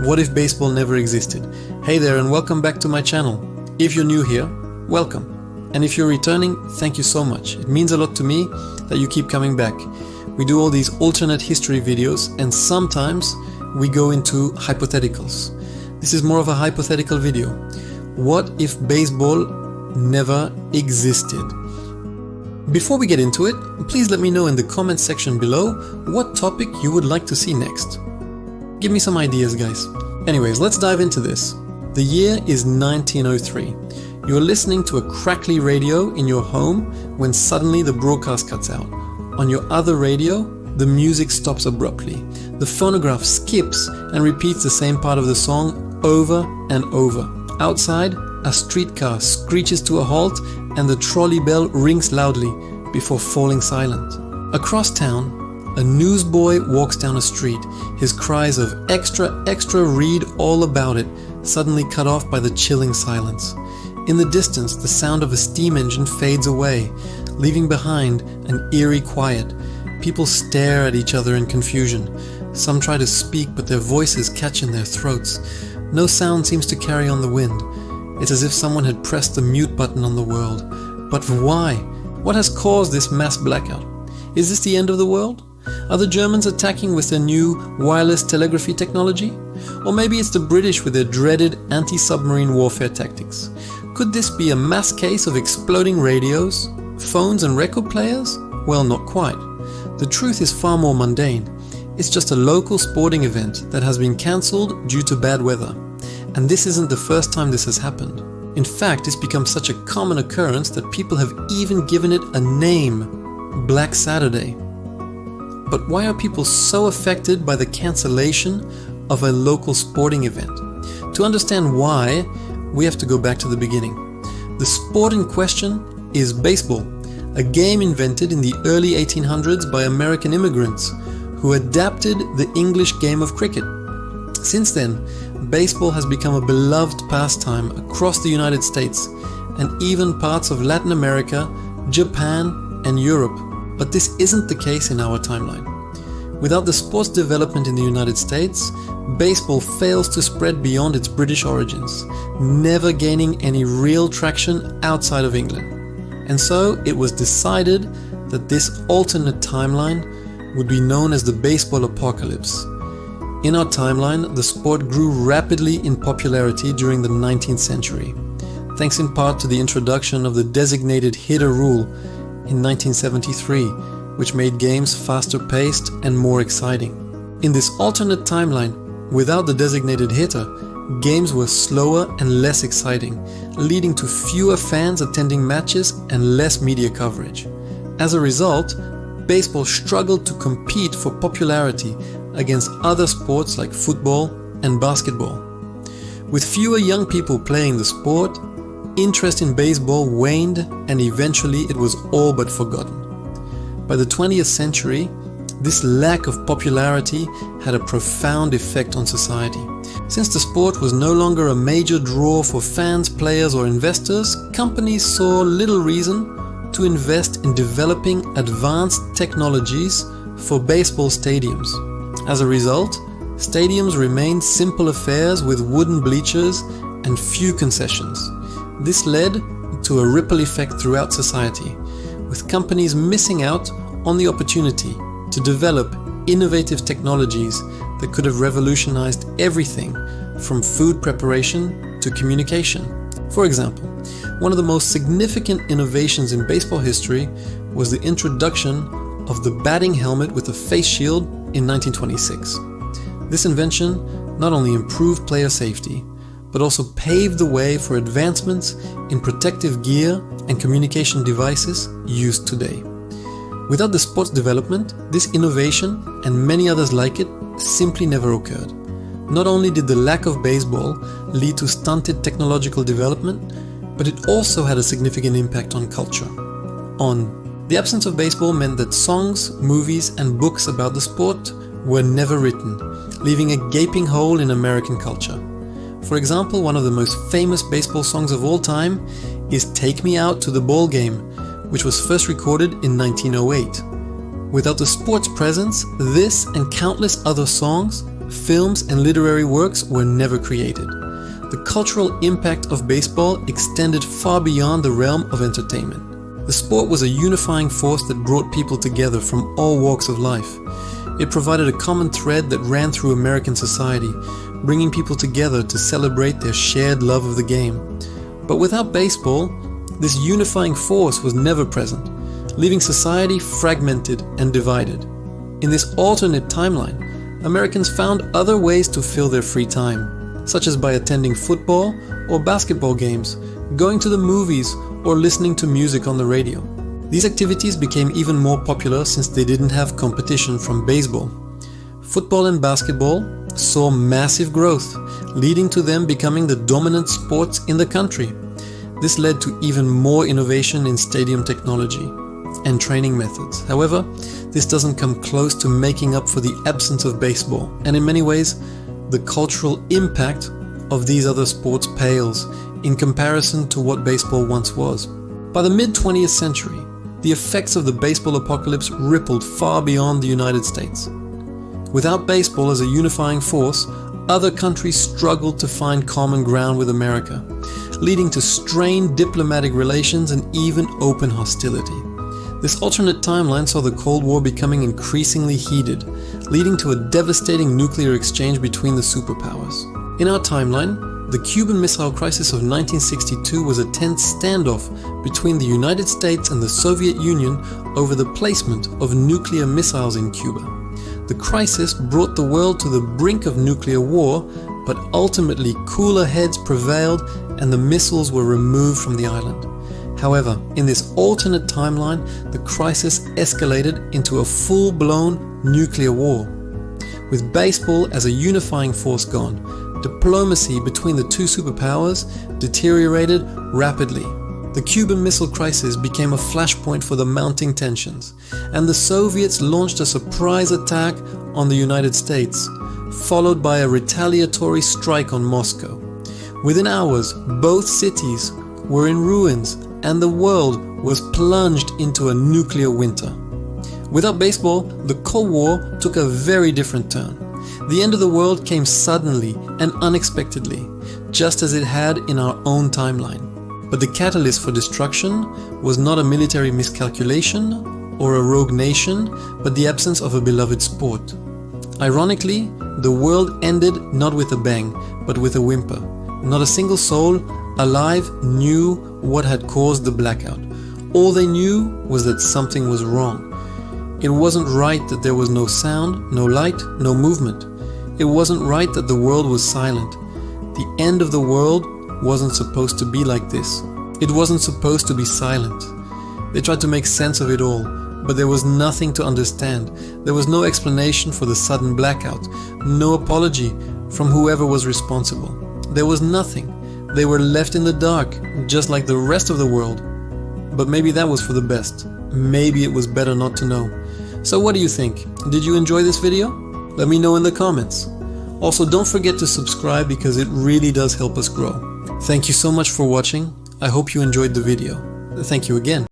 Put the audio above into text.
What if baseball never existed? Hey there and welcome back to my channel. If you're new here, welcome. And if you're returning, thank you so much. It means a lot to me that you keep coming back. We do all these alternate history videos and sometimes we go into hypotheticals. This is more of a hypothetical video. What if baseball never existed? Before we get into it, please let me know in the comment section below what topic you would like to see next. Give me some ideas, guys. Anyways, let's dive into this. The year is 1903. You're listening to a crackly radio in your home when suddenly the broadcast cuts out. On your other radio, the music stops abruptly. The phonograph skips and repeats the same part of the song over and over. Outside, a streetcar screeches to a halt and the trolley bell rings loudly before falling silent. Across town, a newsboy walks down a street, his cries of "Extra, extra, read all about it" suddenly cut off by the chilling silence. In the distance, the sound of a steam engine fades away, leaving behind an eerie quiet. People stare at each other in confusion. Some try to speak, but their voices catch in their throats. No sound seems to carry on the wind. It's as if someone had pressed the mute button on the world. But why? What has caused this mass blackout? Is this the end of the world? Are the Germans attacking with their new wireless telegraphy technology? Or maybe it's the British with their dreaded anti-submarine warfare tactics. Could this be a mass case of exploding radios, phones and record players? Well, not quite. The truth is far more mundane. It's just a local sporting event that has been cancelled due to bad weather. And this isn't the first time this has happened. In fact, it's become such a common occurrence that people have even given it a name: Black Saturday. But why are people so affected by the cancellation of a local sporting event? To understand why, we have to go back to the beginning. The sport in question is baseball, a game invented in the early 1800s by American immigrants who adapted the English game of cricket. Since then, baseball has become a beloved pastime across the United States and even parts of Latin America, Japan, and Europe. But this isn't the case in our timeline. Without the sports development in the United States, baseball fails to spread beyond its British origins, never gaining any real traction outside of England. And so it was decided that this alternate timeline would be known as the baseball apocalypse. In our timeline, the sport grew rapidly in popularity during the 19th century, thanks in part to the introduction of the designated hitter rule in 1973, which made games faster paced and more exciting. In this alternate timeline, without the designated hitter, games were slower and less exciting, leading to fewer fans attending matches and less media coverage. As a result, baseball struggled to compete for popularity against other sports like football and basketball. With fewer young people playing the sport, interest in baseball waned and eventually it was all but forgotten. By the 20th century, this lack of popularity had a profound effect on society. Since the sport was no longer a major draw for fans, players, or investors, companies saw little reason to invest in developing advanced technologies for baseball stadiums. As a result, stadiums remained simple affairs with wooden bleachers and few concessions. This led to a ripple effect throughout society, with companies missing out on the opportunity to develop innovative technologies that could have revolutionized everything from food preparation to communication. For example, one of the most significant innovations in baseball history was the introduction of the batting helmet with a face shield in 1926. This invention not only improved player safety, but also paved the way for advancements in protective gear and communication devices used today. Without the sport's development, this innovation and many others like it simply never occurred. Not only did the lack of baseball lead to stunted technological development, but it also had a significant impact on culture. The absence of baseball meant that songs, movies, and books about the sport were never written, leaving a gaping hole in American culture. For example, one of the most famous baseball songs of all time is "Take Me Out to the Ball Game," which was first recorded in 1908. Without the sport's presence, this and countless other songs films, and literary works were never created. The cultural impact of baseball extended far beyond the realm of entertainment. The sport was a unifying force that brought people together from all walks of life. It provided a common thread that ran through American society, bringing people together to celebrate their shared love of the game. But without baseball, this unifying force was never present, leaving society fragmented and divided. In this alternate timeline, Americans found other ways to fill their free time, such as by attending football or basketball games, going to the movies, or listening to music on the radio. These activities became even more popular since they didn't have competition from baseball. Football and basketball saw massive growth, leading to them becoming the dominant sports in the country. This led to even more innovation in stadium technology and training methods. However, this doesn't come close to making up for the absence of baseball, and in many ways, the cultural impact of these other sports pales in comparison to what baseball once was. By the mid-20th century, the effects of the baseball apocalypse rippled far beyond the United States. Without baseball as a unifying force, other countries struggled to find common ground with America, leading to strained diplomatic relations and even open hostility. This alternate timeline saw the Cold War becoming increasingly heated, leading to a devastating nuclear exchange between the superpowers. In our timeline, the Cuban Missile Crisis of 1962 was a tense standoff between the United States and the Soviet Union over the placement of nuclear missiles in Cuba. The crisis brought the world to the brink of nuclear war, but ultimately cooler heads prevailed and the missiles were removed from the island. However, in this alternate timeline, the crisis escalated into a full-blown nuclear war. With baseball as a unifying force gone, diplomacy between the two superpowers deteriorated rapidly. The Cuban Missile Crisis became a flashpoint for the mounting tensions, and the Soviets launched a surprise attack on the United States, followed by a retaliatory strike on Moscow. Within hours, both cities were in ruins, and the world was plunged into a nuclear winter. Without baseball, the Cold War took a very different turn. The end of the world came suddenly and unexpectedly, just as it had in our own timeline. But the catalyst for destruction was not a military miscalculation or a rogue nation, but the absence of a beloved sport. Ironically, the world ended not with a bang, but with a whimper. Not a single soul alive knew what had caused the blackout. All they knew was that something was wrong. It wasn't right that there was no sound, no light, no movement. It wasn't right that the world was silent. The end of the world wasn't supposed to be like this. It wasn't supposed to be silent. They tried to make sense of it all, but there was nothing to understand. There was no explanation for the sudden blackout, no apology from whoever was responsible. There was nothing. They were left in the dark, just like the rest of the world. But maybe that was for the best. Maybe it was better not to know. So what do you think? Did you enjoy this video? Let me know in the comments. Also, don't forget to subscribe because it really does help us grow. Thank you so much for watching. I hope you enjoyed the video. Thank you again.